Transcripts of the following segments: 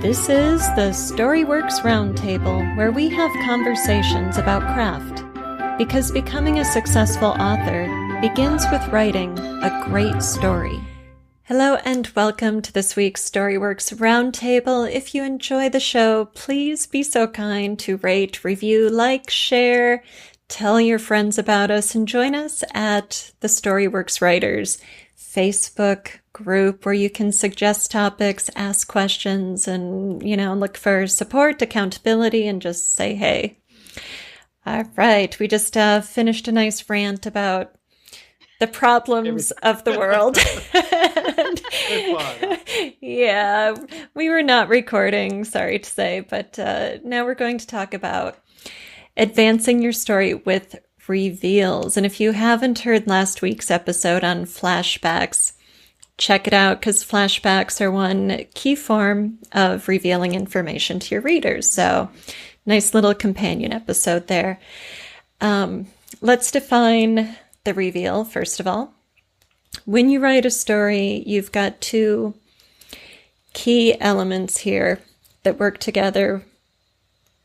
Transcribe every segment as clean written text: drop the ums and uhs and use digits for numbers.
This is the Storyworks Roundtable, where we have conversations about craft. Because becoming a successful author begins with writing a great story. Hello and welcome to this week's Storyworks Roundtable. If you enjoy the show, please be so kind to rate, review, like, share, tell your friends about us, and join us at the Storyworks Writers Facebook group where you can suggest topics, ask questions, and, look for support, accountability, and just say hey. All right, we just finished a nice rant about the problems of the world. Yeah, we were not recording, sorry to say, but now we're going to talk about advancing your story with reveals. And if you haven't heard last week's episode on flashbacks, check it out, because flashbacks are one key form of revealing information to your readers. So nice little companion episode there. Let's define the reveal, first of all. When you write a story, you've got two key elements here that work together.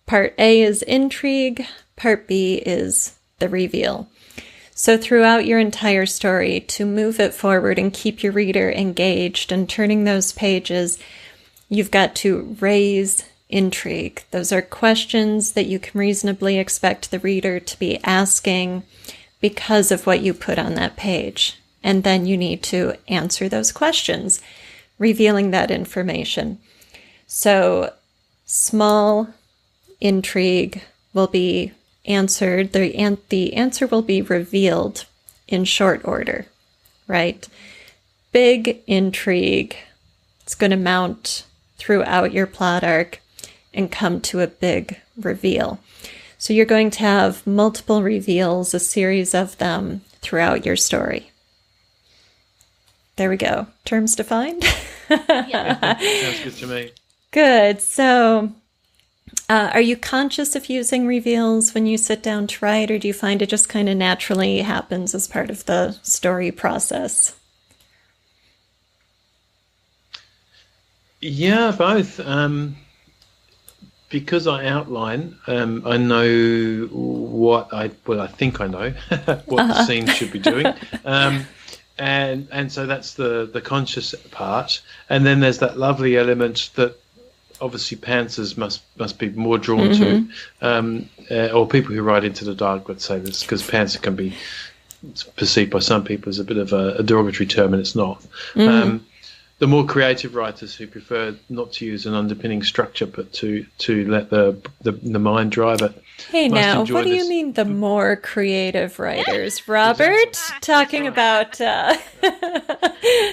Part A is intrigue, part B is the reveal. So throughout your entire story, to move it forward and keep your reader engaged and turning those pages, you've got to raise intrigue. Those are questions that you can reasonably expect the reader to be asking because of what you put on that page. And then you need to answer those questions, revealing that information. So small intrigue will be answered. The answer will be revealed in short order, right? Big intrigue, it's going to mount throughout your plot arc and come to a big reveal. So you're going to have multiple reveals, a series of them throughout your story. There we go. Terms defined? Yeah. Sounds good to me. Good. So are you conscious of using reveals when you sit down to write, or do you find it just kind of naturally happens as part of the story process? Yeah, both. Because I outline, I know what I think I know what the scene should be doing. And so that's the conscious part. And then there's that lovely element that obviously pantsers must be more drawn to, or people who write into the dark, let's say this, because pantser can be perceived by some people as a bit of a derogatory term, and it's not. The more creative writers who prefer not to use an underpinning structure, but to let the mind drive it. Hey, now, what do you mean the more creative writers? Robert, talking about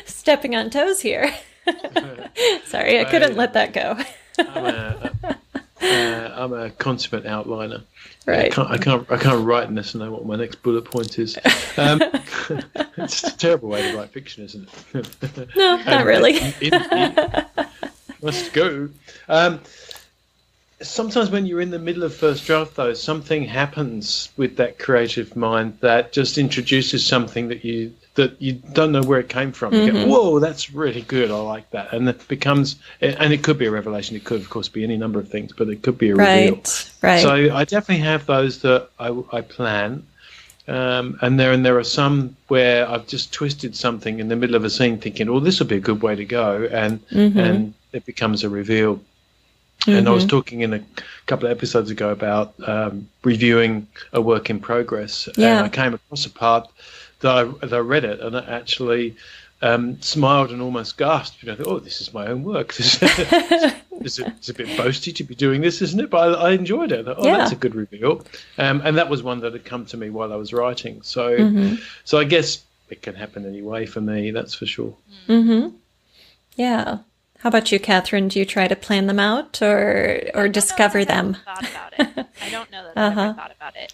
stepping on toes here. Sorry, I couldn't let that go. I'm a consummate outliner. Right. I can't write unless I know what my next bullet point is. It's a terrible way to write fiction, isn't it? No, not really. Must go. Sometimes when you're in the middle of first draft, though, something happens with that creative mind that just introduces something that you don't know where it came from. You go, whoa, that's really good. I like that. And it becomes, and it could be a revelation. It could, of course, be any number of things, but it could be a reveal. Right. So I definitely have those that I plan. And there are some where I've just twisted something in the middle of a scene thinking, oh, this will be a good way to go. And it becomes a reveal. And I was talking in a couple of episodes ago about reviewing a work in progress. Yeah. And I came across a part that I read it, and I actually smiled and almost gasped. I thought, oh, this is my own work. It's a bit boasty to be doing this, isn't it? But I enjoyed it. I thought, that's a good reveal. And that was one that had come to me while I was writing. So I guess it can happen anyway for me, that's for sure. Yeah. How about you, Kathryn? Do you try to plan them out or discover them? I thought about it. I don't know that I've ever thought about it.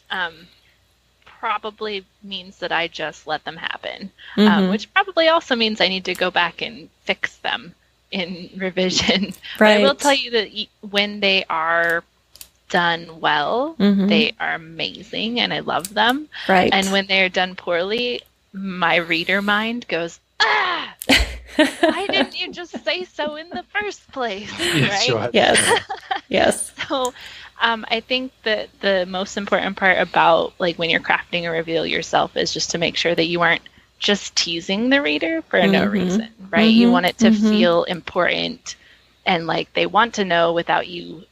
Probably means that I just let them happen, which probably also means I need to go back and fix them in revision. Right. But I will tell you that when they are done well, they are amazing and I love them. Right. And when they are done poorly, my reader mind goes, ah! Why didn't you just say so in the first place? Yes, right? right. Yes. Yes. So I think that the most important part about like when you're crafting a reveal yourself is just to make sure that you aren't just teasing the reader for no reason, right? You want it to feel important and like they want to know without you,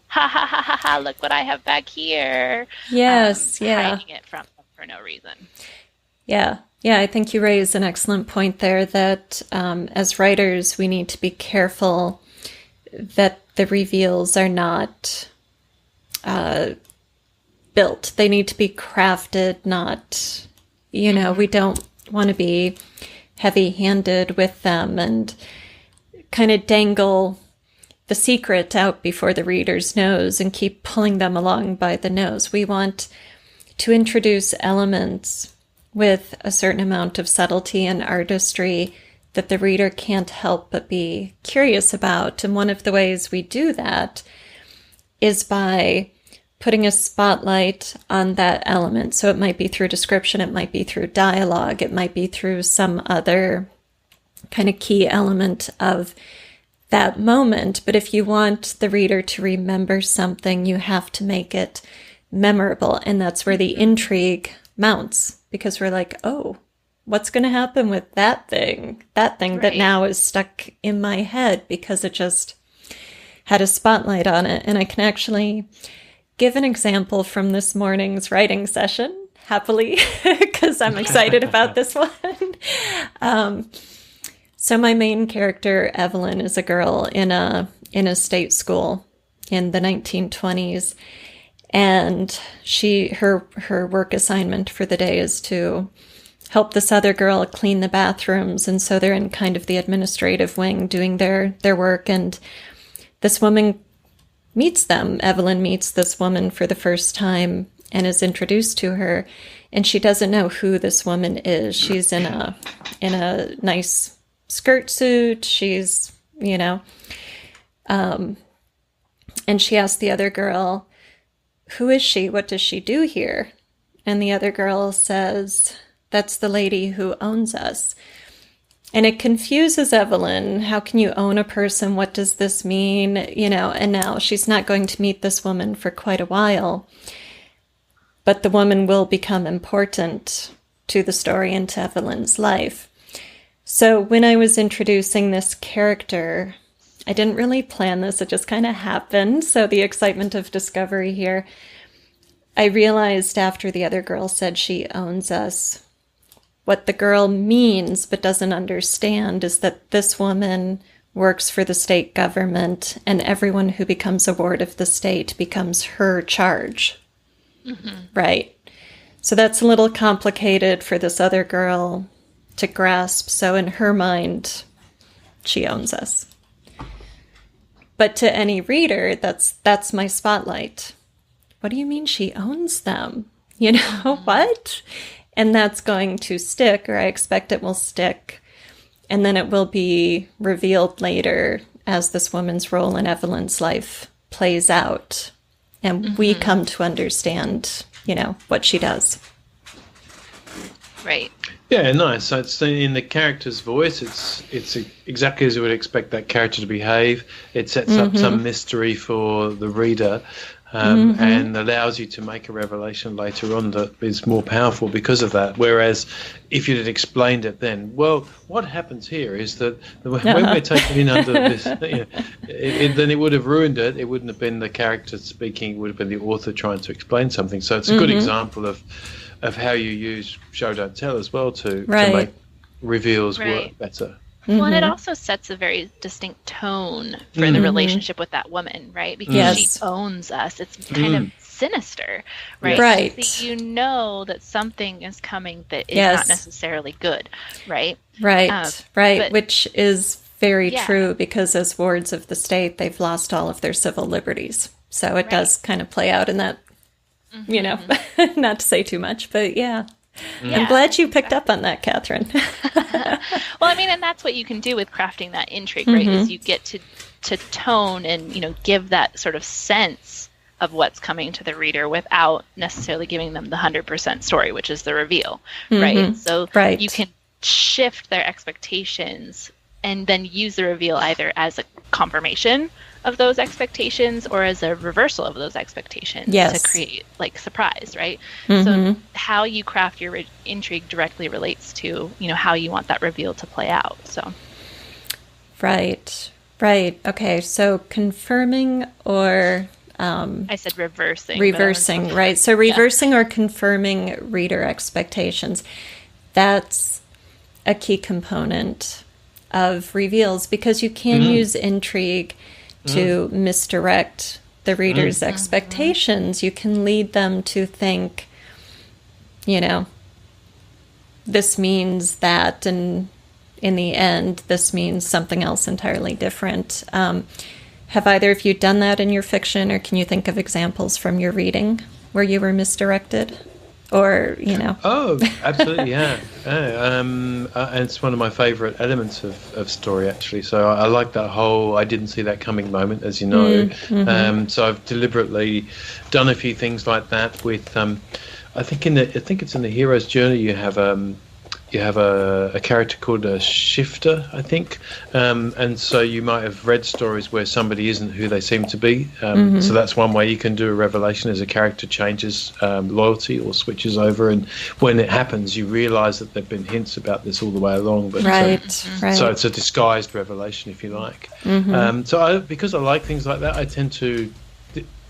ha ha ha ha ha, look what I have back here. Yes, yeah. Hiding it from them for no reason. Yeah. Yeah, I think you raise an excellent point there that as writers, we need to be careful that the reveals are not built. They need to be crafted, not, we don't want to be heavy-handed with them and kind of dangle the secret out before the reader's nose and keep pulling them along by the nose. We want to introduce elements with a certain amount of subtlety and artistry that the reader can't help but be curious about. And one of the ways we do that is by putting a spotlight on that element. So it might be through description, it might be through dialogue, it might be through some other kind of key element of that moment. But if you want the reader to remember something, you have to make it memorable. And that's where the intrigue mounts, because we're like, oh, what's going to happen with that thing right. that now is stuck in my head because it just had a spotlight on it. And I can actually give an example from this morning's writing session, happily, because I'm excited about this one. So my main character, Evelyn, is a girl in a state school in the 1920s. And her work assignment for the day is to help this other girl clean the bathrooms. And so they're in kind of the administrative wing doing their work. And this woman meets them. Evelyn meets this woman for the first time and is introduced to her. And she doesn't know who this woman is. She's in a nice skirt suit. She's, and she asks the other girl, who is she? What does she do here? And the other girl says, that's the lady who owns us. And it confuses Evelyn. How can you own a person? What does this mean? And now she's not going to meet this woman for quite a while. But the woman will become important to the story and to Evelyn's life. So when I was introducing this character, I didn't really plan this. It just kind of happened. So the excitement of discovery here. I realized after the other girl said she owns us, what the girl means but doesn't understand is that this woman works for the state government and everyone who becomes a ward of the state becomes her charge. Right? So that's a little complicated for this other girl to grasp. So in her mind, she owns us. But to any reader, that's my spotlight. What do you mean she owns them? What? And that's going to stick, or I expect it will stick. And then it will be revealed later as this woman's role in Evelyn's life plays out. And we come to understand, what she does. Right. Yeah, nice. So it's in the character's voice. It's exactly as you would expect that character to behave. It sets up some mystery for the reader, and allows you to make a revelation later on that is more powerful because of that. Whereas if you'd explained it then, well, what happens here is that when we're taken in under this, then it would have ruined it. It wouldn't have been the character speaking. It would have been the author trying to explain something. So it's a good example of how you use show don't tell as well to make reveals work better. Well, and it also sets a very distinct tone for the relationship with that woman, right? Because she owns us. It's kind of sinister, right? Right. So you know that something is coming that is not necessarily good, right? Right, but, which is very true because as wards of the state, they've lost all of their civil liberties. So it does kind of play out in that, not to say too much, but I'm glad you picked up on that, Kathryn. Well, I mean, and that's what you can do with crafting that intrigue, right? Is you get to tone and, give that sort of sense of what's coming to the reader without necessarily giving them the 100% story, which is the reveal, right? So you can shift their expectations and then use the reveal either as a confirmation of those expectations or as a reversal of those expectations to create like surprise, right? So how you craft your intrigue directly relates to, how you want that reveal to play out. So right. Okay, so confirming or I said reversing. Reversing, right. So reversing or confirming reader expectations. That's a key component of reveals, because you can use intrigue to misdirect the reader's expectations. You can lead them to think, this means that, and in the end, this means something else entirely different. Have either of you done that in your fiction, or can you think of examples from your reading where you were misdirected? Or, Oh, absolutely, yeah. And it's one of my favourite elements of story, actually. So I like that whole I didn't see that coming moment, as you know. So I've deliberately done a few things like that with, I think it's in the hero's journey you have a character called a shifter, I think, and so you might have read stories where somebody isn't who they seem to be. So that's one way you can do a revelation, as a character changes loyalty or switches over, and when it happens, you realise that there've been hints about this all the way along. But right. So it's a disguised revelation, if you like. Because I like things like that,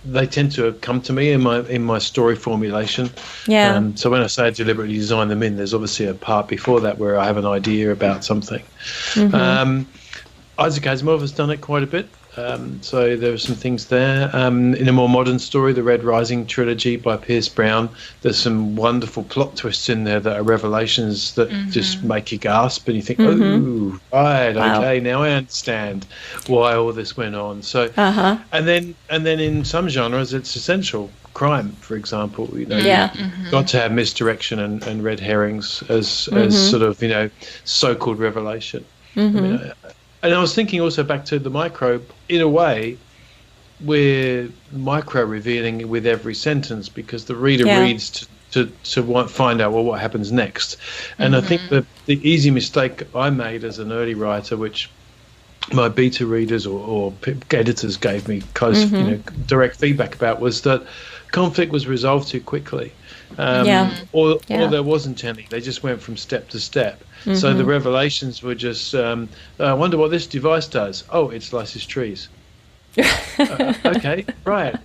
they tend to come to me in my story formulation. Yeah. So when I say I deliberately design them in, there's obviously a part before that where I have an idea about something. Isaac Asimov has done it quite a bit. So there are some things there. In a more modern story, the Red Rising trilogy by Pierce Brown, there's some wonderful plot twists in there that are revelations that just make you gasp, and you think, oh, right, okay, now I understand why all this went on. So, and then in some genres, it's essential. Crime, for example, you've got to have misdirection and red herrings as sort of so-called revelation. And I was thinking also back to the micro. In a way, we're micro revealing with every sentence, because the reader reads to find out what happens next. And I think that the easy mistake I made as an early writer, which my beta readers or editors gave me close, direct feedback about, was that conflict was resolved too quickly. Or there wasn't any. They just went from step to step. So the revelations were just, I wonder what this device does. Oh, it slices trees. Okay, right.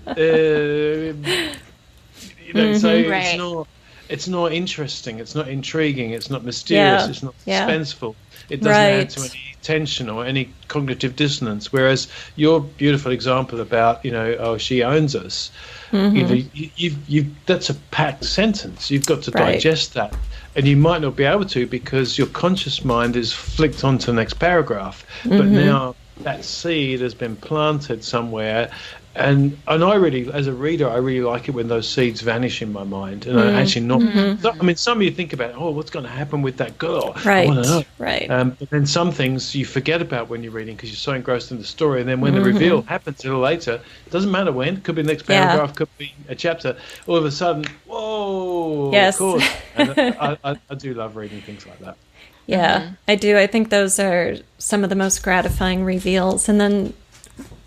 So it's not interesting. It's not intriguing. It's not mysterious. It's not suspenseful. It doesn't add to any tension or any cognitive dissonance. Whereas your beautiful example about, oh, she owns us. That's a packed sentence. You've got to digest that, and you might not be able to, because your conscious mind is flicked onto the next paragraph. But now that seed has been planted somewhere, and I really, as a reader, I really like it when those seeds vanish in my mind, and I actually not. I mean, some of you think about, what's going to happen with that girl? Right. I want to know. Right. But then some things you forget about when you're reading, because you're so engrossed in the story, and then when the reveal happens a little later, it doesn't matter when. It could be the next paragraph, could be a chapter. All of a sudden, whoa! Yes. Of course. And I do love reading things like that. Yeah, I do. I think those are some of the most gratifying reveals, and then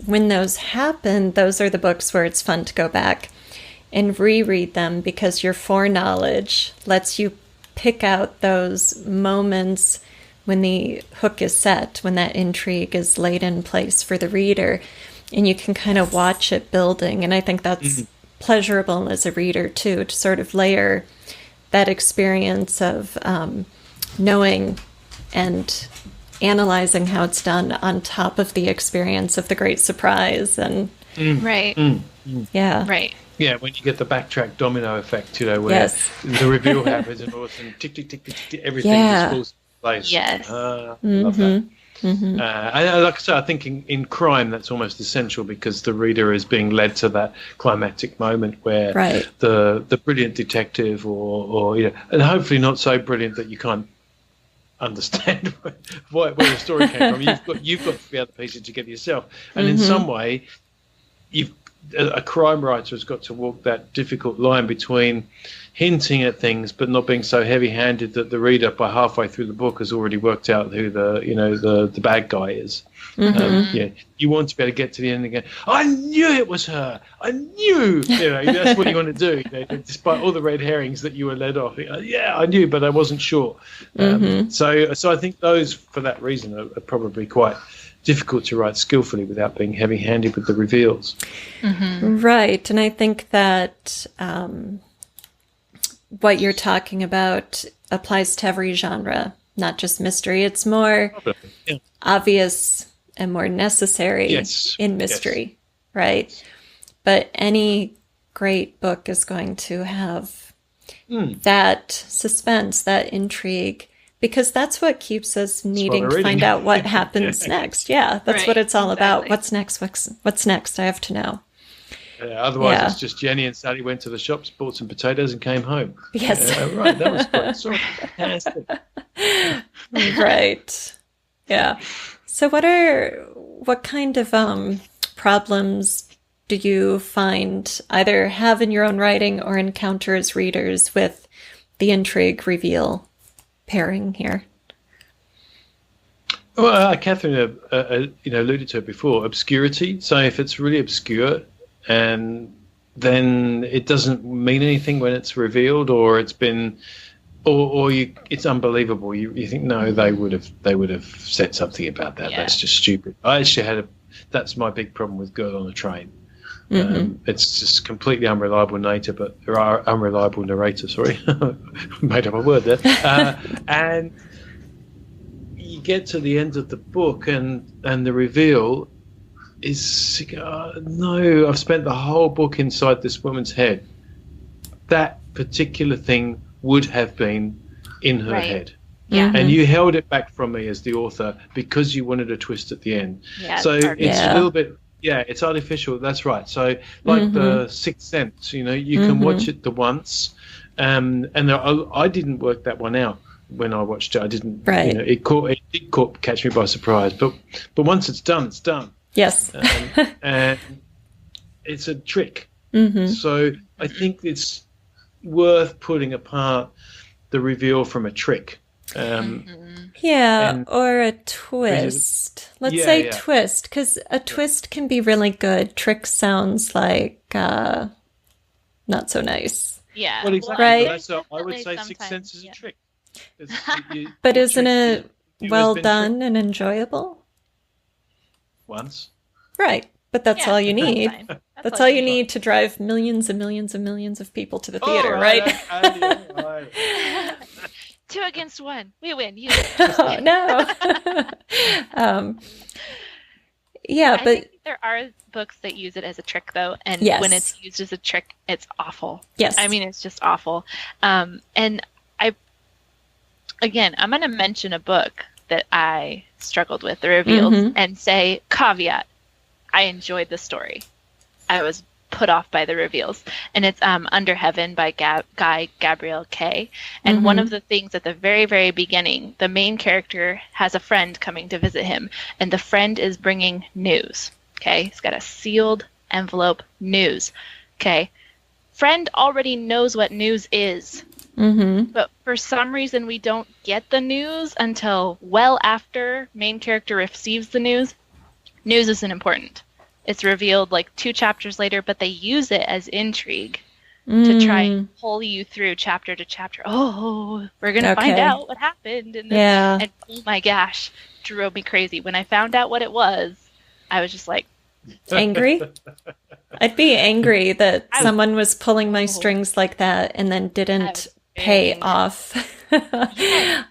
when those happen, those are the books where it's fun to go back and reread them, because your foreknowledge lets you pick out those moments when the hook is set, when that intrigue is laid in place for the reader, and you can kind of watch it building. And I think that's pleasurable as a reader too, to sort of layer that experience of knowing and analyzing how it's done on top of the experience of the great surprise. And right. Yeah, when you get the backtrack domino effect, where the reveal happens and all of a sudden tick, tick, tick, tick, tick, everything just falls into place. Yes. I love that. And like I said, I think in crime that's almost essential, because the reader is being led to that climactic moment where the brilliant detective or and hopefully not so brilliant that you can't understand where the story came from. You've got to be able to piece it together yourself, and in some way, a crime writer has got to walk that difficult line between hinting at things but not being so heavy-handed that the reader by halfway through the book has already worked out who the bad guy is. You want to be able to get to the end and go, I knew it was her. I knew. That's what you want to do. Despite all the red herrings that you were led off. Yeah, I knew, but I wasn't sure. So I think those, for that reason, are probably quite difficult to write skillfully without being heavy-handed with the reveals. Right, and I think that what you're talking about applies to every genre, not just mystery. It's more obvious and more necessary in mystery, right? But any great book is going to have that suspense, that intrigue, because that's what keeps us needing to find out what happens next. Yeah, that's what it's all about. What's next? What's next? I have to know. Otherwise, it's just Jenny and Sally went to the shops, bought some potatoes, and came home. Yes. Right, that was quite fantastic. Right. Yeah. So what kind of problems do you find either have in your own writing or encounter as readers with the intrigue reveal pairing here? Well, Kathryn alluded to it before, obscurity. So if it's really obscure, and then it doesn't mean anything when it's revealed, or it's been, it's unbelievable. You think, no, they would have said something about that. Yeah. That's just stupid. I actually that's my big problem with Girl on a Train. It's just completely unreliable narrator. Sorry, made up a word there. And you get to the end of the book, and the reveal is, no, I've spent the whole book inside this woman's head. That particular thing would have been in her head. Yeah. And you held it back from me as the author because you wanted a twist at the end. Yeah, so it's a little bit, it's artificial. That's right. So like the Sixth Sense, you can watch it the once. And I didn't work that one out when I watched it. I didn't, it did catch me by surprise. But once it's done, it's done. Yes. And it's a trick. So I think it's worth putting apart the reveal from a trick. Or a twist. Let's say twist, because a twist can be really good. Trick sounds like not so nice. Yeah. Well, exactly. Right? So I would say Sixth Sense is a trick. But isn't it well done and enjoyable? Once. Right. But that's all you need. That's all you need to drive millions and millions and millions of people to the theater, right? 2 against 1. We win. You win. No. I think there are books that use it as a trick, though, and when it's used as a trick, it's awful. Yes. I mean, it's just awful. And I'm going to mention a book that I struggled with, the reveals, and say, caveat, I enjoyed the story. I was put off by the reveals. And it's Under Heaven by Guy Gabriel Kay. And one of the things at the very, very beginning, the main character has a friend coming to visit him, and the friend is bringing news. Okay? He's got a sealed envelope, news. Okay? Friend already knows what news is. But for some reason, we don't get the news until well after main character receives the news. News isn't important. It's revealed like 2 chapters later, but they use it as intrigue to try and pull you through chapter to chapter. Oh, we're going to find out what happened. And oh my gosh, drove me crazy. When I found out what it was, I was just like... Angry? I'd be angry that someone was pulling my strings like that and then didn't pay off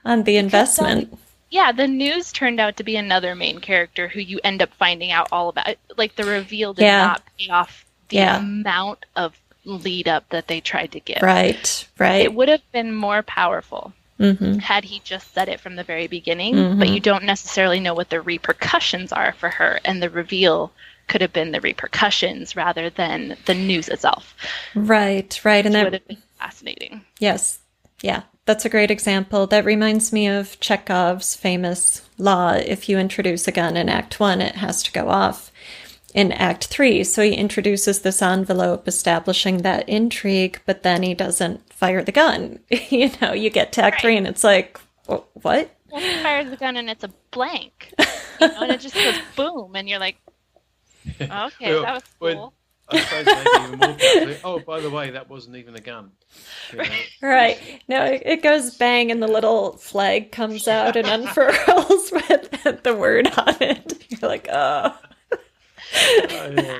on the investment. The news turned out to be another main character who you end up finding out all about. Like, the reveal did not pay off the amount of lead up that they tried to give. Right. It would have been more powerful had he just said it from the very beginning, but you don't necessarily know what the repercussions are for her, and the reveal could have been the repercussions rather than the news itself. Right. And that would have been fascinating. Yes. Yeah. That's a great example. That reminds me of Chekhov's famous law. If you introduce a gun in Act 1, it has to go off. in Act 3. So he introduces this envelope establishing that intrigue, but then he doesn't fire the gun. You know, you get to Act 3 and it's like, what? Well, he fires the gun and it's a blank. You know, and it just goes boom, and you're like, okay, well, that was cool. I suppose maybe even more quickly. Oh, by the way, that wasn't even a gun. You know? Right. No, it goes bang and the little flag comes out and unfurls with the word on it. You're like, oh. Yeah.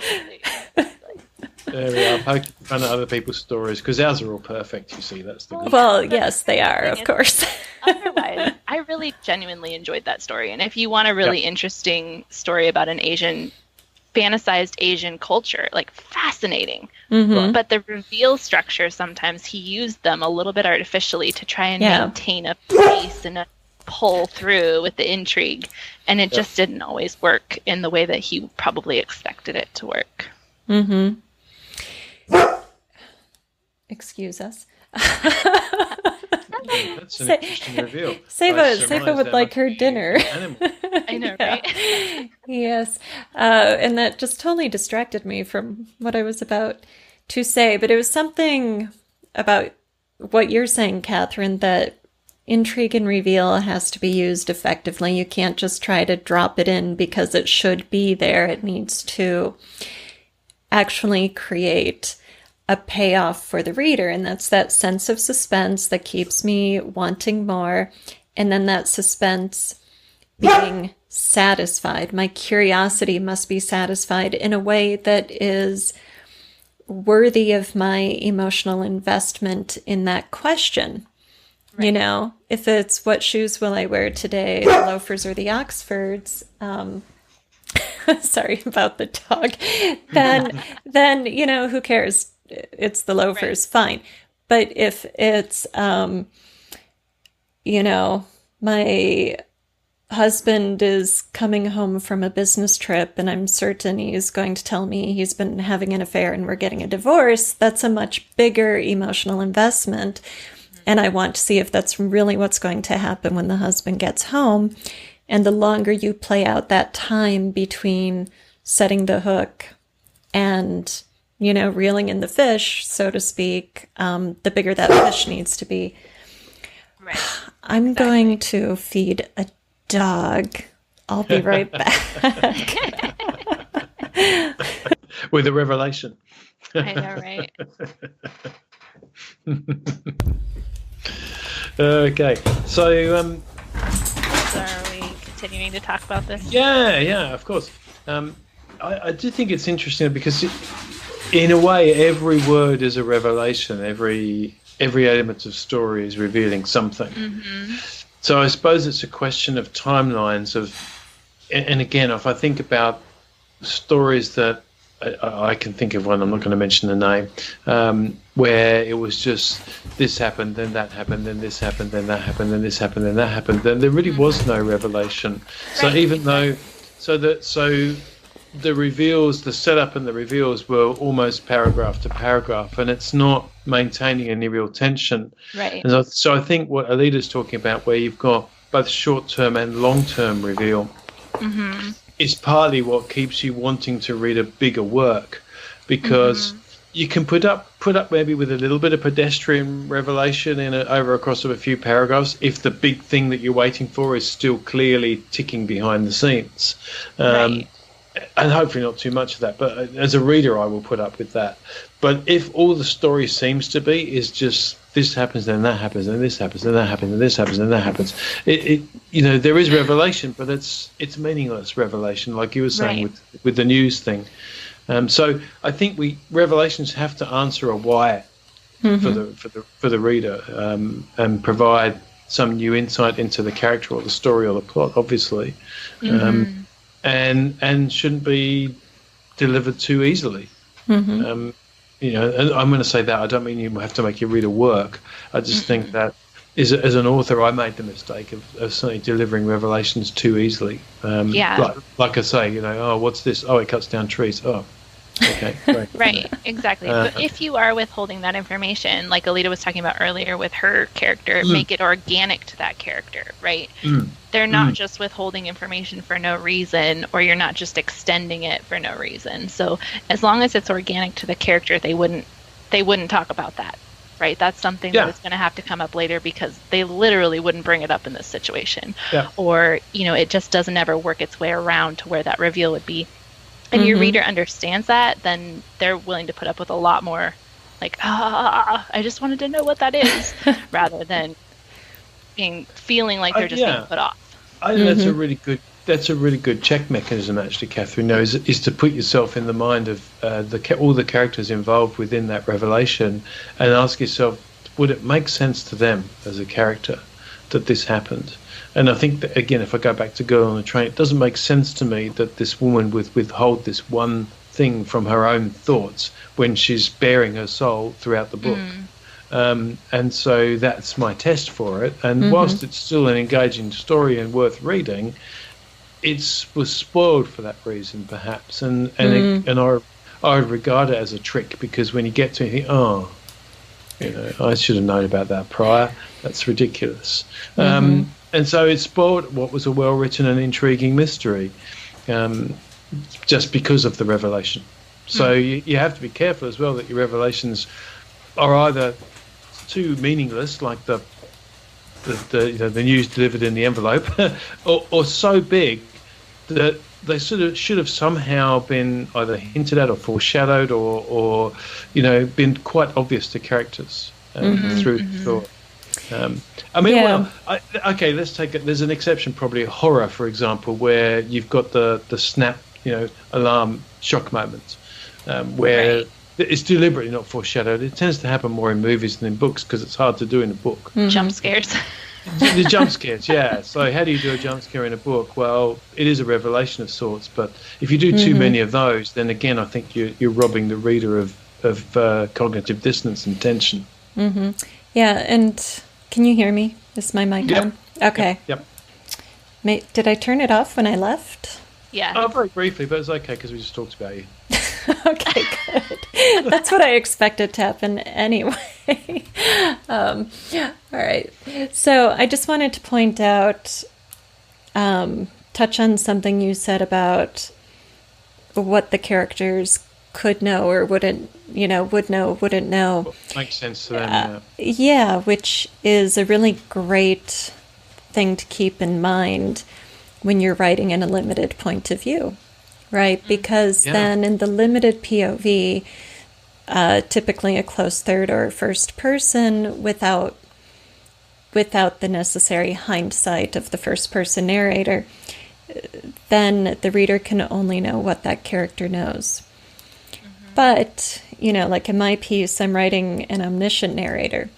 There we are, poking fun at other people's stories, because ours are all perfect, you see, that's the good Well, yes, they are, of course. Otherwise, I really genuinely enjoyed that story. And if you want a really interesting story about an fantasized Asian culture, like fascinating. Mm-hmm. But the reveal structure, sometimes he used them a little bit artificially to try and maintain a pace and a pull through with the intrigue. And it just didn't always work in the way that he probably expected it to work. Mm-hmm. Excuse us. That's an interesting reveal. Seva would like her dinner. I know, right? Yes. And that just totally distracted me from what I was about to say. But it was something about what you're saying, Kathryn, that intrigue and reveal has to be used effectively. You can't just try to drop it in because it should be there. It needs to actually create a payoff for the reader, and that's that sense of suspense that keeps me wanting more, and then that suspense being satisfied. My curiosity must be satisfied in a way that is worthy of my emotional investment in that question. Right. You know, if it's what shoes will I wear today, the loafers or the Oxfords, sorry about the dog, then, you know, who cares? It's the loafers, fine. But if it's, you know, my husband is coming home from a business trip and I'm certain he's going to tell me he's been having an affair and we're getting a divorce, that's a much bigger emotional investment. And I want to see if that's really what's going to happen when the husband gets home. And the longer you play out that time between setting the hook and, you know, reeling in the fish, so to speak, the bigger that fish needs to be. Right. I'm going to feed a dog. I'll be right back. With a revelation. I know, right? Okay. So, are we continuing to talk about this? Yeah, of course. I do think it's interesting because in a way, every word is a revelation. Every element of story is revealing something. Mm-hmm. So I suppose it's a question of timelines and again, if I think about stories that I can think of one, I'm not going to mention the name, where it was just this happened, then that happened, then this happened, then that happened, then this happened, then that happened, then there really was no revelation. So even though, so the reveals, the setup and the reveals were almost paragraph to paragraph, and it's not maintaining any real tension. Right. And so I think what Alida's talking about, where you've got both short-term and long-term reveal, mm-hmm. is partly what keeps you wanting to read a bigger work, because you can put up maybe with a little bit of pedestrian revelation across a few paragraphs if the big thing that you're waiting for is still clearly ticking behind the scenes. Right. And hopefully not too much of that, but as a reader I will put up with that. But if all the story seems to be is just this happens, then that happens, and this happens, and that happens, and this happens, and that happens, it you know, there is revelation, but it's meaningless revelation, like you were saying with the news thing. So I think revelations have to answer a why for the reader, and provide some new insight into the character or the story or the plot, obviously. And shouldn't be delivered too easily. You know, and I'm going to say that I don't mean you have to make your reader work. I just think that as an author, I made the mistake of certainly delivering revelations too easily. Like I say, you know, oh, what's this? Oh, it cuts down trees. Oh, okay, great. Right, exactly. But if you are withholding that information, like Alida was talking about earlier with her character, make it organic to that character, right? they're not just withholding information for no reason, or you're not just extending it for no reason. So as long as it's organic to the character, they wouldn't talk about that, right? That's something that is going to have to come up later, because they literally wouldn't bring it up in this situation. Or, it just doesn't ever work its way around to where that reveal would be. And your reader understands that, then they're willing to put up with a lot more, like, I just wanted to know what that is, rather than feeling like they're just being put off. I think that's a really good check mechanism, actually, Kathryn. Is to put yourself in the mind of all the characters involved within that revelation, and ask yourself, would it make sense to them as a character that this happened? And I think that, again, if I go back to Girl on the Train, it doesn't make sense to me that this woman would withhold this one thing from her own thoughts when she's bearing her soul throughout the book. And so that's my test for it. And whilst it's still an engaging story and worth reading, it was spoiled for that reason, perhaps. And I would regard it as a trick, because when you get to it, you think, I should have known about that prior. That's ridiculous. And so it spoiled what was a well-written and intriguing mystery, just because of the revelation. So you have to be careful as well that your revelations are either too meaningless, like the news delivered in the envelope, or so big that they sort of should have somehow been either hinted at or foreshadowed, or been quite obvious to characters through thought. Let's take it. There's an exception, probably horror, for example, where you've got the snap, alarm shock moment, where it's deliberately not foreshadowed. It tends to happen more in movies than in books, because it's hard to do in a book. Jump scares. The jump scares, yeah. So how do you do a jump scare in a book? Well, it is a revelation of sorts, but if you do too many of those, then again, I think you're robbing the reader of cognitive dissonance and tension. Yeah, and can you hear me? Is my mic on? Okay. Yep. Did I turn it off when I left? Yeah. Oh, very briefly, but it's okay, because we just talked about you. Okay, good. That's what I expected to happen anyway. All right. So I just wanted to point out, touch on something you said about what the characters could know or wouldn't, would know, wouldn't know. Makes sense to them, yeah, which is a really great thing to keep in mind when you're writing in a limited point of view, right? Because then in the limited POV, typically a close third or first person without the necessary hindsight of the first person narrator, then the reader can only know what that character knows. But, like in my piece, I'm writing an omniscient narrator.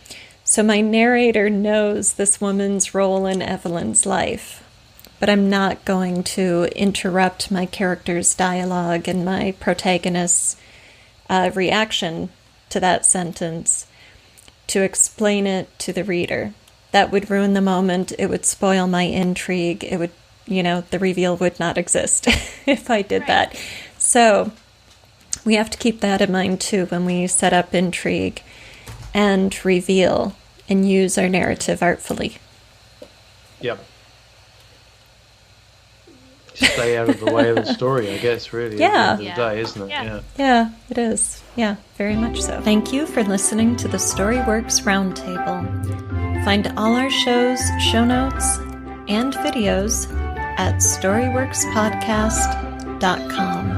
So my narrator knows this woman's role in Evelyn's life, but I'm not going to interrupt my character's dialogue and my protagonist's reaction to that sentence to explain it to the reader. That would ruin the moment. It would spoil my intrigue. It would, the reveal would not exist if I did that. So we have to keep that in mind too when we set up intrigue and reveal and use our narrative artfully. Yep. Stay out of the way of the story, I guess, really, at the end of the day, isn't it? Yeah, it is. Yeah, very much so. Thank you for listening to the Storyworks Roundtable. Find all our shows, show notes, and videos at storyworkspodcast.com.